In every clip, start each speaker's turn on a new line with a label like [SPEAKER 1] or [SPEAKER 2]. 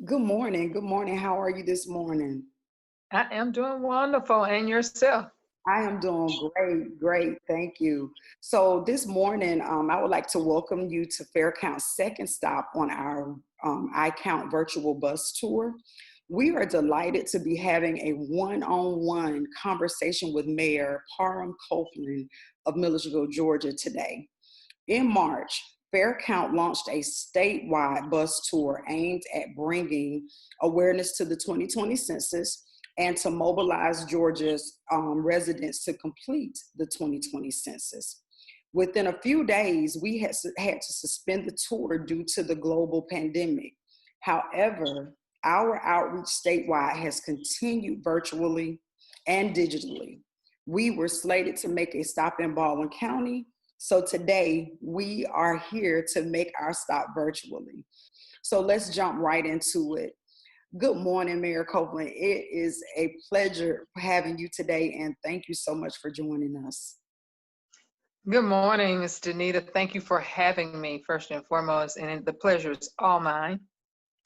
[SPEAKER 1] Good morning. Good morning. How are you this morning?
[SPEAKER 2] I am doing wonderful. And yourself?
[SPEAKER 1] I am doing great, great. Thank you. So this morning, I would like to welcome you to Faircount's second stop on our I Count virtual bus tour. We are delighted to be having a one-on-one conversation with Mayor Parham-Copelan of Milledgeville, Georgia today. In March, Faircount launched a statewide bus tour aimed at bringing awareness to the 2020 census and to mobilize Georgia's residents to complete the 2020 census. Within a few days, we had to suspend the tour due to the global pandemic. However, our outreach statewide has continued virtually and digitally. We were slated to make a stop in Baldwin County, so today we are here to make our stop virtually. So let's jump right into it. Good morning, Mayor Copelan. It is a pleasure having you today, and thank you so much for joining us.
[SPEAKER 2] Good morning, Ms. Danita. Thank you for having me, first and foremost, and the pleasure is all mine.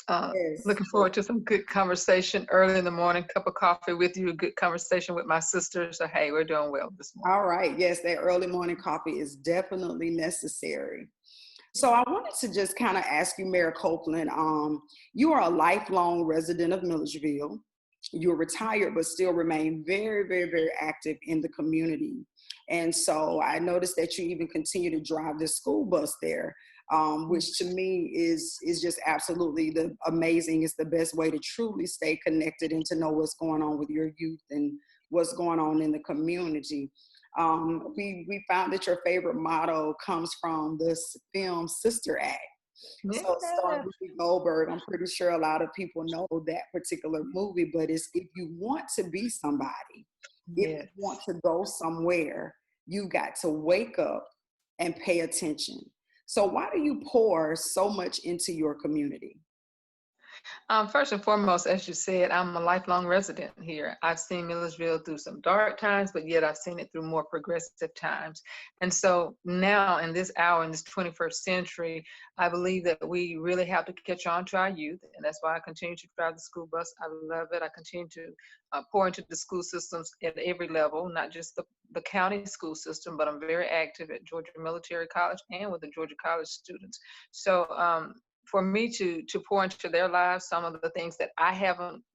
[SPEAKER 1] Yes.
[SPEAKER 2] Looking forward to some good conversation early in the morning, cup of coffee with you, a good conversation with my sister. So, hey, we're doing well this morning.
[SPEAKER 1] All right. Yes, that early morning coffee is definitely necessary. So I wanted to just kind of ask you, Mayor Copeland, you are a lifelong resident of Milledgeville. You're retired, but still remain very, very, very active in the community. And so I noticed that you even continue to drive the school bus there, which to me is just absolutely amazing. It's the best way to truly stay connected and to know what's going on with your youth and what's going on in the community. We found that your favorite motto comes from this film Sister Act. So starring
[SPEAKER 2] Yeah.
[SPEAKER 1] Whoopi Goldberg, I'm pretty sure a lot of people know that particular movie, but it's if you want to be somebody, if you
[SPEAKER 2] Yes.
[SPEAKER 1] want to go somewhere, you got to wake up and pay attention. So why do you pour so much into your community?
[SPEAKER 2] First and foremost, as you said, I'm a lifelong resident here. I've seen Milledgeville through some dark times, but yet I've seen it through more progressive times. And so now in this hour, in this 21st century, I believe that we really have to catch on to our youth. And that's why I continue to drive the school bus. I love it. I continue to pour into the school systems at every level, not just the county school system, but I'm very active at Georgia Military College and with the Georgia College students. So for me to pour into their lives some of the things that I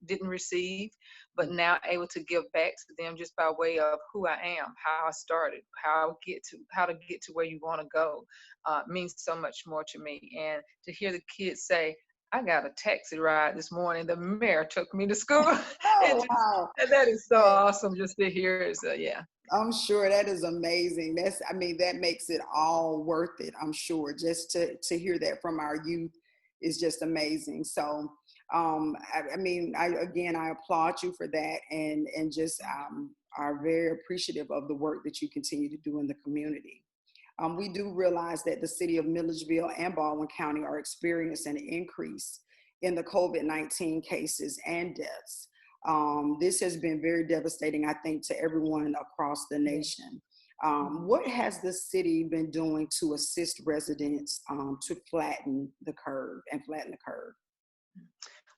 [SPEAKER 2] didn't receive, but now able to give back to them just by way of who I am, how I started, how to get to where you want to go, means so much more to me. And to hear the kids say, I got a taxi ride this morning. The mayor took me to school.
[SPEAKER 1] Oh, wow.
[SPEAKER 2] That is so
[SPEAKER 1] Yes.
[SPEAKER 2] awesome just to hear it. So yeah.
[SPEAKER 1] I'm sure that is amazing. That makes it all worth it. I'm sure just to hear that from our youth is just amazing. So, I applaud you for that, and just are very appreciative of the work that you continue to do in the community. We do realize that the city of Milledgeville and Baldwin County are experiencing an increase in the COVID-19 cases and deaths. This has been very devastating, I think, to everyone across the nation. What has the city been doing to assist residents to flatten the curve?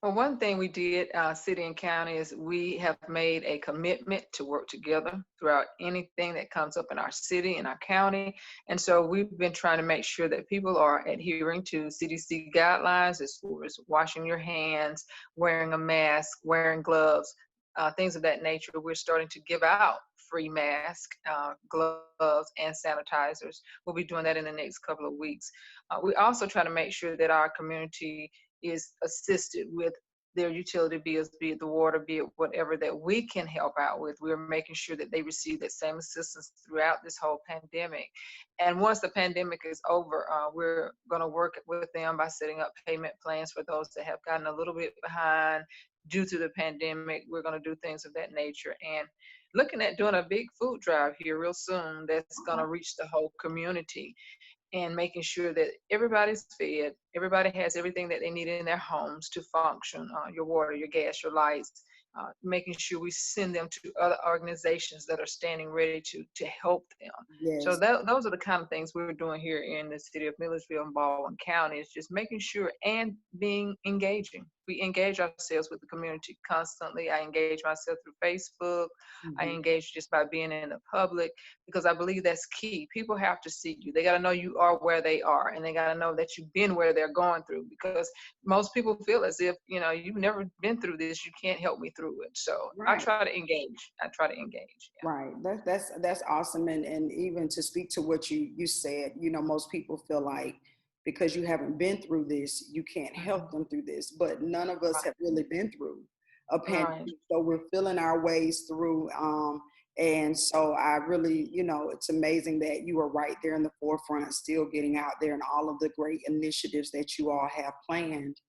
[SPEAKER 2] Well, one thing we did, city and county, is we have made a commitment to work together throughout anything that comes up in our city and our county. And so we've been trying to make sure that people are adhering to CDC guidelines as far as washing your hands, wearing a mask, wearing gloves, things of that nature. We're starting to give out free masks, gloves, and sanitizers. We'll be doing that in the next couple of weeks. We also try to make sure that our community is assisted with their utility bills, be it the water, be it whatever that we can help out with. We're making sure that they receive that same assistance throughout this whole pandemic. And once the pandemic is over, we're going to work with them by setting up payment plans for those that have gotten a little bit behind due to the pandemic. We're going to do things of that nature. And looking at doing a big food drive here real soon that's going to reach the whole community, and making sure that everybody's fed, everybody has everything that they need in their homes to function, your water, your gas, your lights, making sure we send them to other organizations that are standing ready to help them. So
[SPEAKER 1] Yes.
[SPEAKER 2] those are the kind of things we're doing here in the city of Milledgeville and Baldwin County, is just making sure and being engaging. we engage ourselves with the community constantly. I engage myself through Facebook. I
[SPEAKER 1] Mhm.
[SPEAKER 2] engage just by being in the public, because I believe that's key. People have to see you. They got to know you are where they are, and they got to know that you've been where they're going through, because most people feel as if, you've never been through this, you can't help me through it. So I
[SPEAKER 1] Right.
[SPEAKER 2] try to engage. I try to engage.
[SPEAKER 1] Right. That's awesome. And even to speak to what you said, most people feel like because you haven't been through this, you can't
[SPEAKER 2] Yeah.
[SPEAKER 1] help them through this. But none of us have really been through a pandemic.
[SPEAKER 2] Right.
[SPEAKER 1] So we're feeling our ways through. And so I really, it's amazing that you are right there in the forefront, still getting out there and all of the great initiatives that you all have planned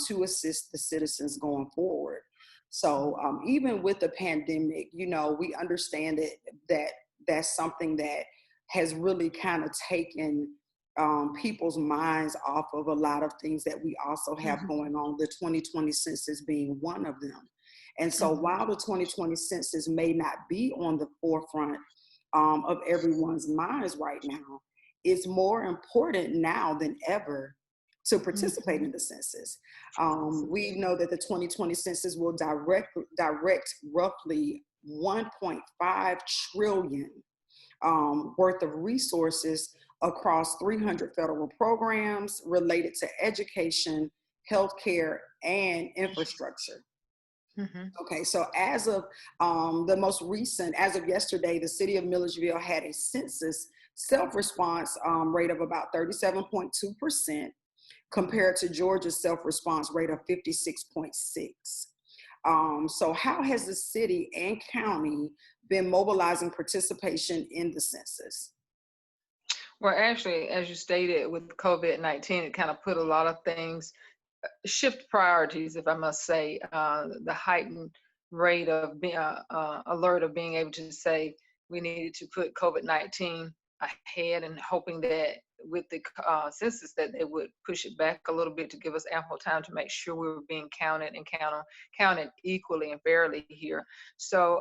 [SPEAKER 1] to assist the citizens going forward. So even with the pandemic, we understand that that's something that has really kind of taken people's minds off of a lot of things that we also have
[SPEAKER 2] Mhm.
[SPEAKER 1] going on, the 2020 census being one of them. And so
[SPEAKER 2] Mhm.
[SPEAKER 1] while the 2020 census may not be on the forefront of everyone's minds right now, it's more important now than ever to participate
[SPEAKER 2] Mhm.
[SPEAKER 1] in the census. We
[SPEAKER 2] Absolutely.
[SPEAKER 1] know that the 2020 census will direct roughly 1.5 trillion worth of resources across 300 federal programs related to education, healthcare, and infrastructure.
[SPEAKER 2] Mhm.
[SPEAKER 1] Okay, so as of as of yesterday, the city of Milledgeville had a census self-response rate of about 37.2%, compared to Georgia's self-response rate of 56.6. So how has the city and county been mobilizing participation in the census?
[SPEAKER 2] Well, actually, as you stated, with COVID-19, it kind of put a lot of things, shift priorities, if I must say. The heightened rate of being alert of being able to say we needed to put COVID-19 ahead, and hoping that with the census that they would push it back a little bit to give us ample time to make sure we were being counted and counted equally and fairly here. So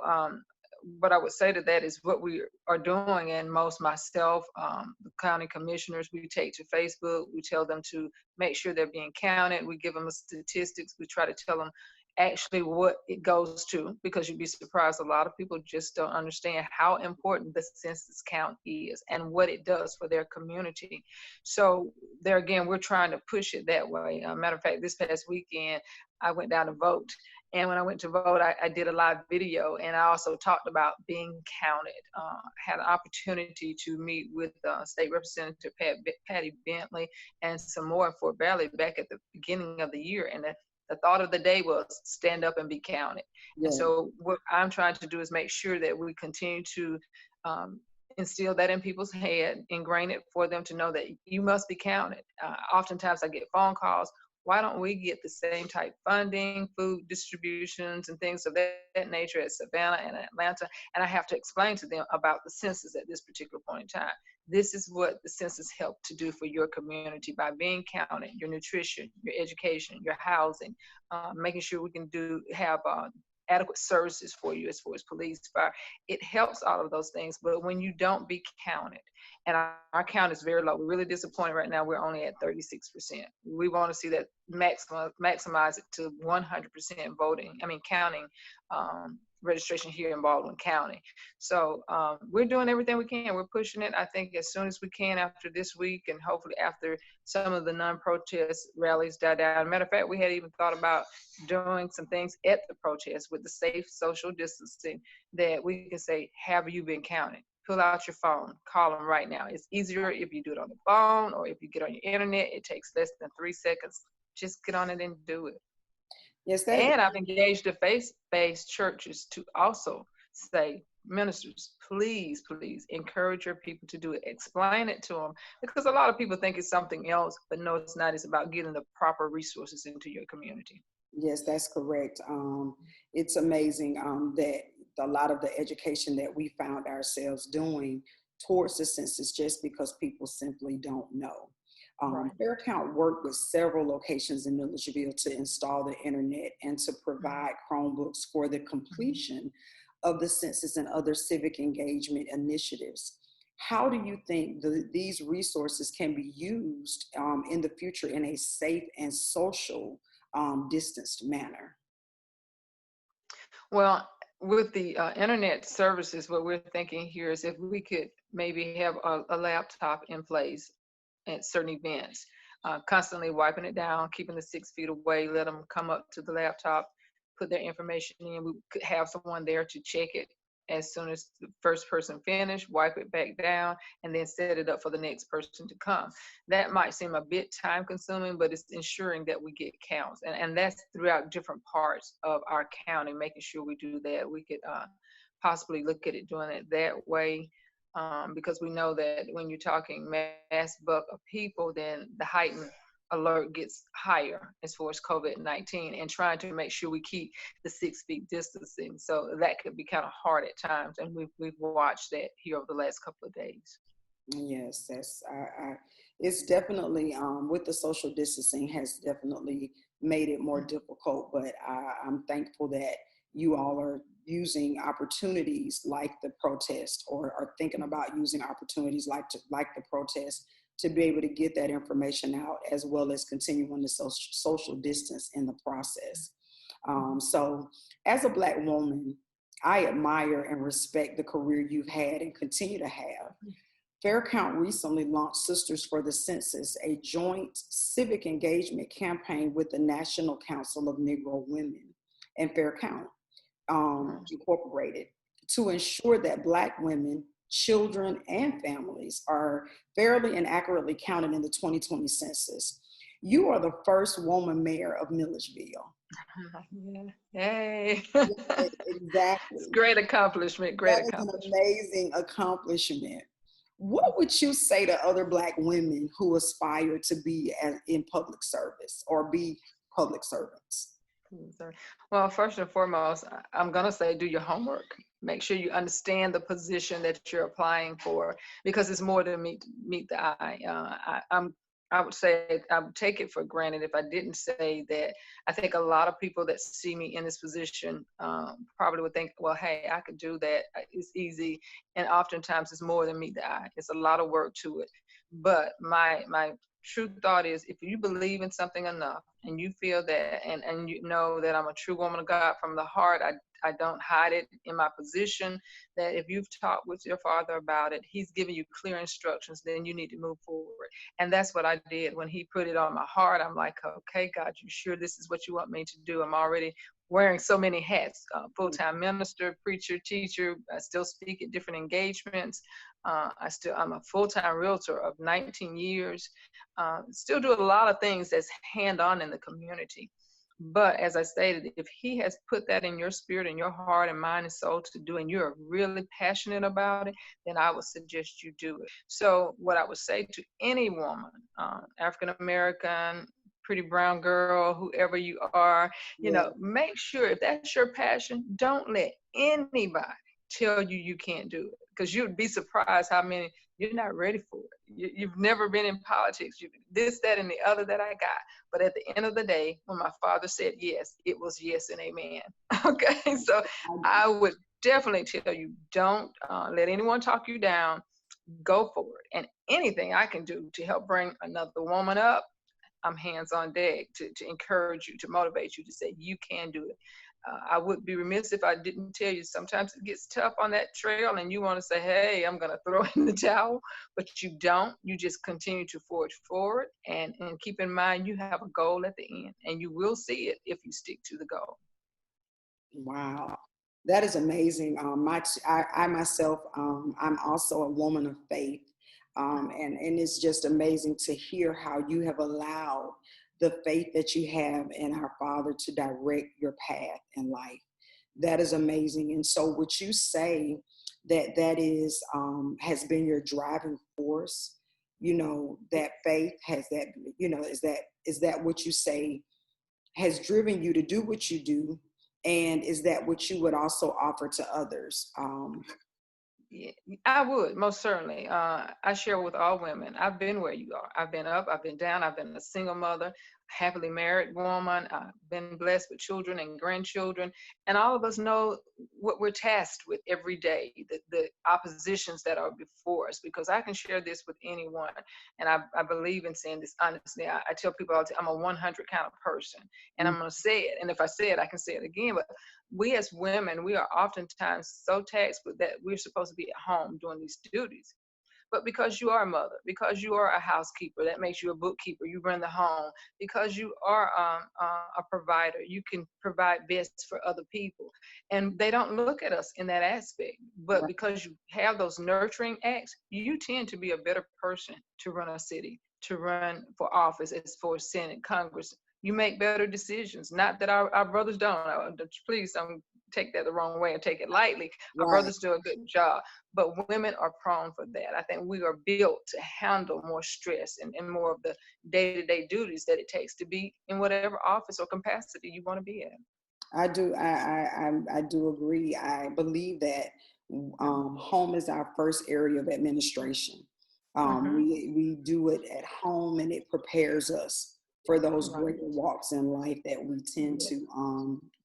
[SPEAKER 2] what I would say to that is what we are doing, and most myself, the county commissioners, we take to Facebook. We tell them to make sure they're being counted. We give them the statistics. We try to tell them actually what it goes to, because you'd be surprised, a lot of people just don't understand how important the census count is and what it does for their community. So there again, we're trying to push it that way. Matter of fact, this past weekend I went down to vote, and when I went to vote, I did a live video, and I also talked about being counted. Had an opportunity to meet with State Representative Patty Bentley and some more in Fort Valley back at the beginning of the year. And the thought of the day was stand up and be counted. And
[SPEAKER 1] Yeah.
[SPEAKER 2] so what I'm trying to do is make sure that we continue to instill that in people's head, ingrain it for them to know that you must be counted. Oftentimes I get phone calls, why don't we get the same type funding, food distributions, and things of that nature at Savannah and Atlanta? And I have to explain to them about the census at this particular point in time. This is what the census helped to do for your community by being counted: your nutrition, your education, your housing, making sure we can have adequate services for you as far as police, fire. It helps all of those things. But when you don't be counted, and our count is very low. We're really disappointed right now. We're only at 36%. We want to see that maximize it to 100% voting. I mean, counting registration here in Baldwin County. So we're doing everything we can. We're pushing it. I think as soon as we can after this week, and hopefully after some of the non-protest rallies die down. Matter of fact, we had even thought about doing some things at the protest with the safe social distancing, that we can say, have you been counted? Pull out your phone, call them right now. It's easier if you do it on the phone, or if you get on your internet. It takes less than 3 seconds. Just get on it and do it.
[SPEAKER 1] Yes, that.
[SPEAKER 2] And I've engaged the faith-based churches to also say, ministers, please, please encourage your people to do it. Explain it to them, because a lot of people think it's something else, but no, it's not. It's about getting the proper resources into your community.
[SPEAKER 1] Yes, that's correct. It's amazing that a lot of the education that we found ourselves doing towards the census, just because people simply don't know.
[SPEAKER 2] Right.
[SPEAKER 1] Fair Count worked with several locations in Milledgeville to install the internet and to
[SPEAKER 2] Mhm.
[SPEAKER 1] provide Chromebooks for the
[SPEAKER 2] Mhm.
[SPEAKER 1] completion of the census and other civic engagement initiatives. How do you think these resources can be used in the future in a safe and social distanced manner?
[SPEAKER 2] Well, with the internet services, what we're thinking here is if we could maybe have a laptop in place at certain events, constantly wiping it down, keeping the 6 feet away, let them come up to the laptop, put their information in. We could have someone there to check it as soon as the first person finished, wipe it back down, and then set it up for the next person to come. That might seem a bit time consuming, but it's ensuring that we get counts. And that's throughout different parts of our county, making sure we do that. We could possibly look at it doing it that way. Because we know that when you're talking mass buck of people, then the heightened alert gets higher as far as COVID-19, and trying to make sure we keep the 6 feet distancing. So that could be kind of hard at times, and we've watched that here over the last couple of days.
[SPEAKER 1] Yes, it's definitely with the social distancing has definitely made it more difficult. But I'm thankful that you all are using opportunities like the protest, or are thinking about using opportunities like the protest to be able to get that information out, as well as continuing the social distance in the process. So, as a Black woman, I admire and respect the career you've had and continue to have. Fair Count recently launched Sisters for the Census, a joint civic engagement campaign with the National Council of Negro Women and Fair Count Incorporated, to ensure that Black women, children, and families are fairly and accurately counted in the 2020 census. You are the first woman mayor of Milledgeville.
[SPEAKER 2] Yeah. Hey.
[SPEAKER 1] Exactly.
[SPEAKER 2] It's great accomplishment.
[SPEAKER 1] That is an amazing accomplishment. What would you say to other Black women who aspire to be in public service or be public servants?
[SPEAKER 2] Well, first and foremost, I'm going to say do your homework. Make sure you understand the position that you're applying for, because it's more than meet the eye. I would say I would take it for granted if I didn't say that. I think a lot of people that see me in this position probably would think, well, hey, I could do that. It's easy. And oftentimes it's more than meet the eye. It's a lot of work to it. But my true thought is, if you believe in something enough and you feel that, and you know that I'm a true woman of God from the heart, I don't hide it in my position, that if you've talked with your father about it, he's giving you clear instructions, then you need to move forward. And that's what I did when he put it on my heart. I'm like, okay, God, you sure this is what you want me to do? I'm already wearing so many hats, full-time minister, preacher, teacher. I still speak at different engagements. I'm a full-time realtor of 19 years. Still do a lot of things that's hand-on in the community. But as I stated, if he has put that in your spirit and your heart and mind and soul to do, and you're really passionate about it, then I would suggest you do it. So what I would say to any woman, African-American, pretty brown girl, whoever you are, make sure if that's your passion, don't let anybody tell you can't do it, because you'd be surprised how many you're not ready for it. You've never been in politics. This, that, and the other that I got. But at the end of the day, when my father said yes, it was yes and amen. Okay, so I would definitely tell you, don't let anyone talk you down. Go for it. And anything I can do to help bring another woman up, I'm hands on deck to encourage you, to motivate you, to say you can do it. I would be remiss if I didn't tell you, sometimes it gets tough on that trail and you want to say, hey, I'm going to throw in the towel, but you don't. You just continue to forge forward, and keep in mind you have a goal at the end, and you will see it if you stick to the goal.
[SPEAKER 1] Wow, that is amazing. I myself, I'm also a woman of faith, and it's just amazing to hear how you have allowed the faith that you have in our Father to direct your path in life. That is amazing. And so would you say that is has been your driving force? That faith has that, is that what you say has driven you to do what you do? And is that what you would also offer to others?
[SPEAKER 2] Yeah, I would, most certainly. I share with all women. I've been where you are. I've been up, I've been down, I've been a single mother. happily married woman. I've been blessed with children and grandchildren, and all of us know what we're tasked with every day, the oppositions that are before us, because I can share this with anyone. And I believe in saying this honestly. I tell people all the time, I'm a 100 kind of person, and I'm going to say it. And if I say it, I can say it again. But we as women, we are oftentimes so taxed with that we're supposed to be at home doing these duties. But because you are a mother, because you are a housekeeper, that makes you a bookkeeper, you run the home, because you are a provider, you can provide best for other people. And they don't look at us in that aspect. But
[SPEAKER 1] Right.
[SPEAKER 2] because you have those nurturing acts, you tend to be a better person to run a city, to run for office, as for Senate, Congress. You make better decisions. Not that our brothers don't. Please don't take that the wrong way or take it lightly. Our
[SPEAKER 1] Right.
[SPEAKER 2] brothers do a good job, but women are prone for that. I think we are built to handle more stress and more of the day-to-day duties that it takes to be in whatever office or capacity you want to be in.
[SPEAKER 1] I do. I do agree. I believe that home is our first area of administration.
[SPEAKER 2] Mm-hmm.
[SPEAKER 1] We do it at home, and it prepares us for those
[SPEAKER 2] Right.
[SPEAKER 1] greater walks in life that we tend
[SPEAKER 2] Yeah.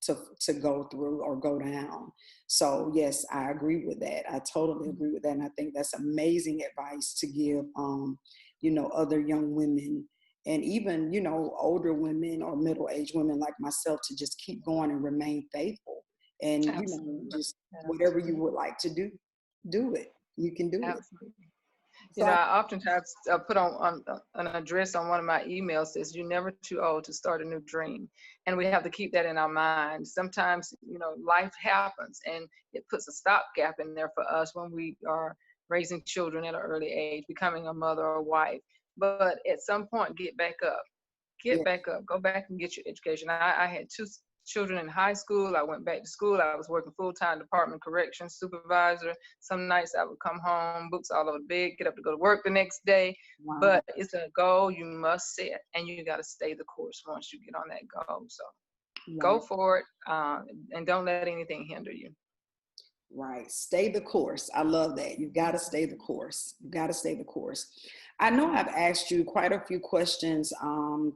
[SPEAKER 1] to go through or go down. So yes, I agree with that. I totally agree with that, and I think that's amazing advice to give. Other young women, and even older women or middle-aged women like myself, to just keep going and remain faithful, and
[SPEAKER 2] Absolutely.
[SPEAKER 1] just whatever you
[SPEAKER 2] Absolutely.
[SPEAKER 1] would like to do it. You can do it.
[SPEAKER 2] Absolutely. You
[SPEAKER 1] So
[SPEAKER 2] know, I oftentimes put on an address on one of my emails says, "You're never too old to start a new dream," and we have to keep that in our mind. Sometimes, life happens, and it puts a stopgap in there for us when we are raising children at an early age, becoming a mother or wife. But at some point, get back up.
[SPEAKER 1] yeah.
[SPEAKER 2] Get back up, go back and get your education. I had two children in high school. I went back to school. I was working full-time department corrections supervisor. Some nights I would come home, books all over the bed, get up to go to work the next day.
[SPEAKER 1] Wow.
[SPEAKER 2] But it's a goal you must set, and you got to stay the course once you get on that goal. So go
[SPEAKER 1] Right.
[SPEAKER 2] for it, and don't let anything hinder you.
[SPEAKER 1] Right. Stay the course. I love that. You've got to stay the course. You've got to stay the course. I know I've asked you quite a few questions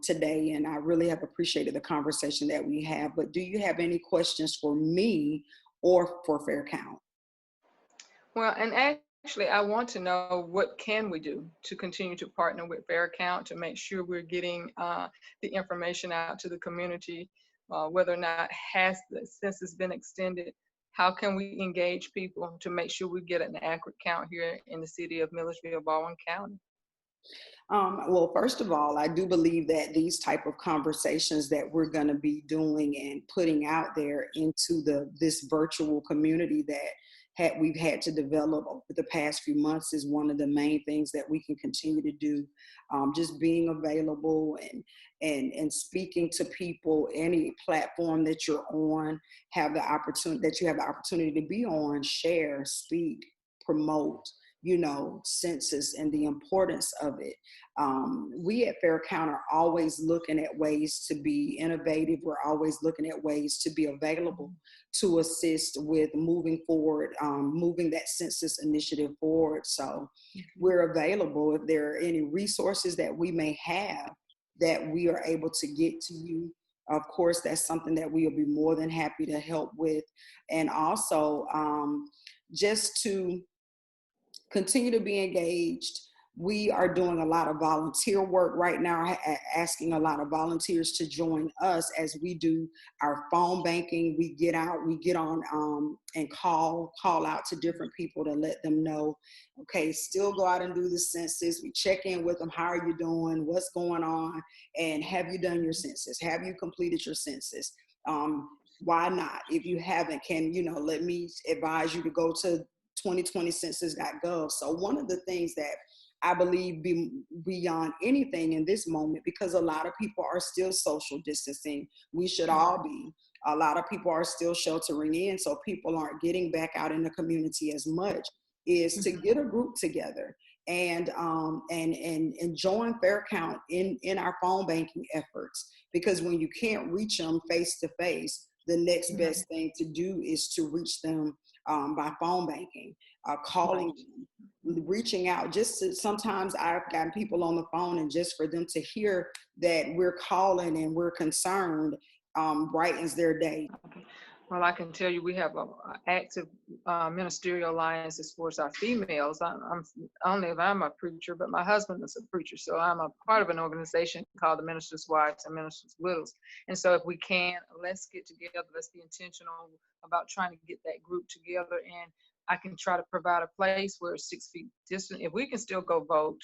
[SPEAKER 1] today, and I really have appreciated the conversation that we have. But do you have any questions for me or for Fair Count?
[SPEAKER 2] Well, and actually, I want to know, what can we do to continue to partner with Fair Account to make sure we're getting the information out to the community, whether or not has the census been extended? How can we engage people to make sure we get an accurate count here in the city of Milledgeville, Baldwin County?
[SPEAKER 1] Well, first of all, I do believe that these type of conversations that we're going to be doing and putting out there into this virtual community that we've had to develop over the past few months is one of the main things that we can continue to do. Just being available and speaking to people, any platform that you're on, that you have the opportunity to be on, share, speak, promote, census and the importance of it. We at Fair Count are always looking at ways to be innovative. We're always looking at ways to be available to assist with moving forward, moving that census initiative forward. So we're available if there are any resources that we may have that we are able to get to you. Of course, that's something that we will be more than happy to help with. And also, just to continue to be engaged. We are doing a lot of volunteer work right now, asking a lot of volunteers to join us as we do our phone banking. We get on and call out to different people to let them know, okay, still go out and do the census. We check in with them. How are you doing? What's going on? And have you done your census? Have you completed your census? Why not? If you haven't, let me advise you to go to 2020 census.gov. So one of the things that I believe beyond anything in this moment, because a lot of people are still social distancing, we should all be. A lot of people are still sheltering in, so people aren't getting back out in the community as much, is to get a group together and join Fair Count in our phone banking efforts. Because when you can't reach them face to face, the next best thing to do is to reach them by phone banking, calling them, reaching out, just to, sometimes I've gotten people on the phone, and just for them to hear that we're calling and we're concerned, brightens their day.
[SPEAKER 2] Okay. Well, I can tell you we have a active ministerial alliance as far as our females. I'm a preacher, but my husband is a preacher, so I'm a part of an organization called the Ministers' Wives and Ministers' Widows. And so if we can, let's get together. Let's be intentional about trying to get that group together. And I can try to provide a place where it's 6 feet distant. If we can still go vote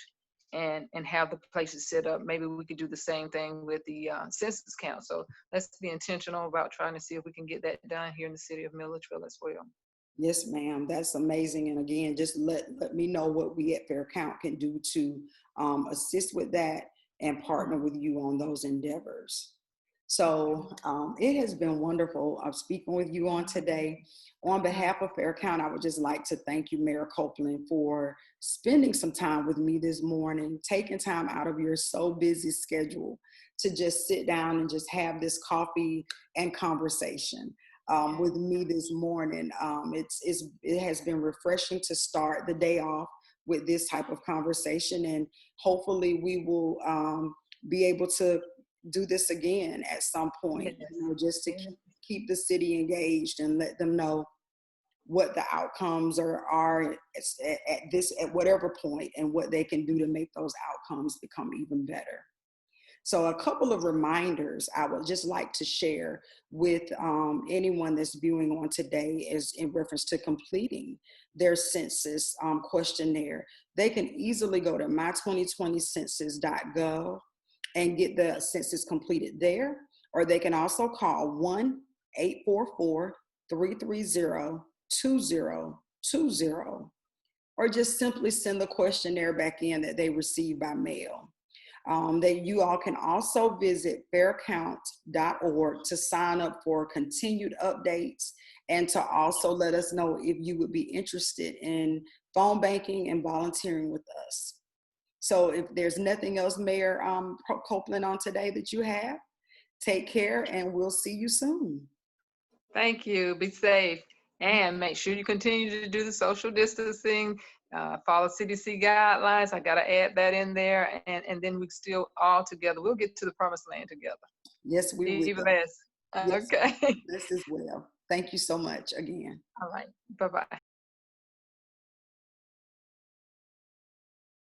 [SPEAKER 2] and have the places set up, maybe we could do the same thing with the Census count. So let's be intentional about trying to see if we can get that done here in the city of Milledgeville as well.
[SPEAKER 1] Yes, ma'am. That's amazing. And again, just let me know what we at Fair Count can do to assist with that and partner with you on those endeavors. So it has been wonderful speaking with you on today. On behalf of Fair Count, I would just like to thank you, Mayor Copelan, for spending some time with me this morning, taking time out of your so busy schedule to just sit down and just have this coffee and conversation with me this morning. It has been refreshing to start the day off with this type of conversation, and hopefully we will be able to do this again at some point, just to keep the city engaged and let them know what the outcomes are at whatever point, and what they can do to make those outcomes become even better. So a couple of reminders I would just like to share with anyone that's viewing on today is in reference to completing their census questionnaire. They can easily go to my2020census.gov and get the census completed there, or they can also call 1-844-330-2020, or just simply send the questionnaire back in that they received by mail. You all can also visit faircount.org to sign up for continued updates, and to also let us know if you would be interested in phone banking and volunteering with us. So if there's nothing else, Mayor Copelan, on today that you have, take care, and we'll see you soon.
[SPEAKER 2] Thank you. Be safe, and make sure you continue to do the social distancing, follow CDC guidelines. I got to add that in there, and then we still all together. We'll get to the promised land together.
[SPEAKER 1] Yes, we will.
[SPEAKER 2] Be blessed.
[SPEAKER 1] Yes,
[SPEAKER 2] Okay.
[SPEAKER 1] this as well. Thank you so much again.
[SPEAKER 2] All right. Bye-bye.